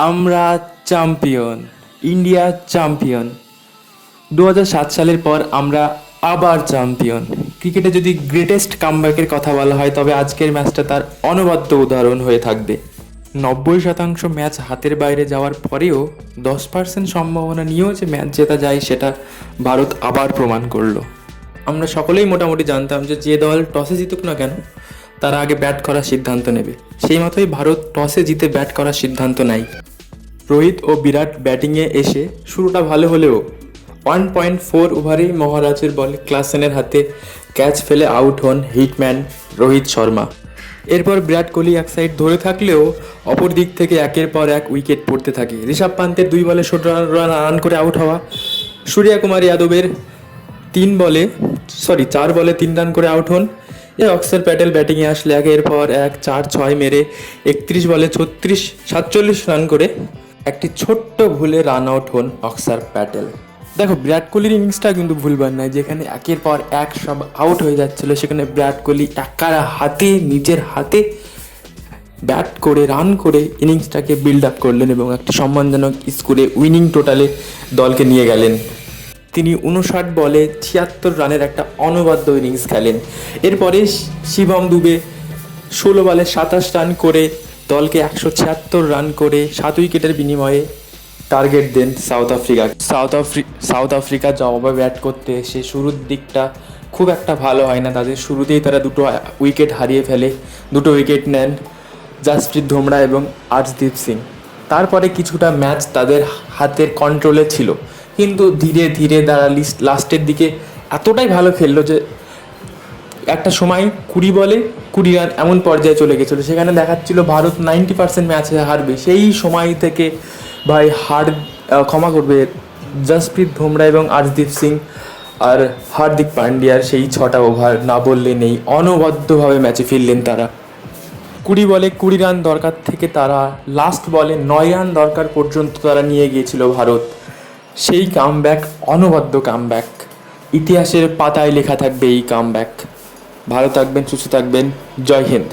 আমরা champion, India champion. 2007 সালের পর আমরা আবার চ্যাম্পিয়ন। ক্রিকেটে যদি গ্রেটেস্ট কামব্যাকের কথা বলা হয় তবে আজকের ম্যাচটা তার অনবদ্য উদাহরণ হয়ে থাকবে। 90% ম্যাচ হাতের বাইরে যাওয়ার পরেও 10% সম্ভাবনা নিয়েও যে ম্যাচ জেতা যায় সেটা ভারত আবার প্রমাণ করলো। আমরা সকলেই মোটামুটি জানতাম যে দল টসে জিতুক না কেন তারা আগে ব্যাট করার সিদ্ধান্ত নেবে। সেই মতোই ভারত টসে জিতে ব্যাট করার সিদ্ধান্ত নেয়। রোহিত ও বিরাট ব্যাটিংয়ে এসে শুরুটা ভালো হলেও 1.4 ওভারেই মহারাজের বলে ক্লাসেনের হাতে ক্যাচ ফেলে আউট হন হিটম্যান রোহিত শর্মা। এরপর বিরাট কোহলি এক সাইড ধরে থাকলেও অপর দিক থেকে একের পর এক উইকেট পড়তে থাকে। ঋষভ পান্তের 2 বলে 16 রান করে আউট হওয়া, সূর্যকুমার যাদবের 4 বলে 3 রান করে আউট হন। অক্ষর প্যাটেল ব্যাটিংয়ে আসলে একের পর এক 4-6 মেরে 31 বলে 47 রান করে একটি ছোট্ট ভুলে রান আউট হন অক্ষর প্যাটেল। দেখো, বিরাট কোহলির ইনিংসটা কিন্তু ভুলবার নয়। যেখানে একের পর এক সব আউট হয়ে যাচ্ছিল সেখানে বিরাট কোহলি নিজের হাতে ব্যাট করে রান করে ইনিংসটাকে বিল্ড আপ করলেন এবং একটি সম্মানজনক স্কোরে উইনিং টোটালে দলকে নিয়ে গেলেন। তিনি 59 বলে 76 রানের একটা অনবদ্য ইনিংস খেলেন। এরপরে শিবম দুবে 16 বলে 27 রান করে দলকে 176 রান করে 7 উইকেটের বিনিময়ে টার্গেট দেন সাউথ আফ্রিকা জবাবে ব্যাট করতে এসে শুরুর দিকটা খুব একটা ভালো হয় না তাদের। শুরুতেই তারা 2 উইকেট হারিয়ে ফেলে, 2 উইকেট নেন জাসপ্রীত বুমরা এবং আর্শদীপ সিং। তারপরে কিছুটা ম্যাচ তাদের হাতের কন্ট্রোলে ছিল, কিন্তু ধীরে ধীরে তারা লাস্টের দিকে এতটাই ভালো খেললো যে একটা সময় 20 বলে 20 রান এমন পর্যায়ে চলে গেছিলো। সেখানে দেখাচ্ছিল ভারত 90% ম্যাচে হারবে। সেই সময় থেকে ভাই ক্ষমা করবে জাসপ্রীত বুমরা এবং আর্শদীপ সিং আর হার্দিক পান্ডিয়ার সেই 6টা ওভার না বললে নেই, অনবদ্যভাবে ম্যাচে ফিরলেন তারা। 20 বলে 20 রান দরকার থেকে তারা লাস্ট বলে 9 রান দরকার পর্যন্ত তারা নিয়ে গিয়েছিল ভারত। সেই কামব্যাক, অনবদ্য কামব্যাক, ইতিহাসের পাতায় লেখা থাকবে এই কামব্যাক। ভালো থাকবেন, সুস্থ থাকবেন, জয় হিন্দ।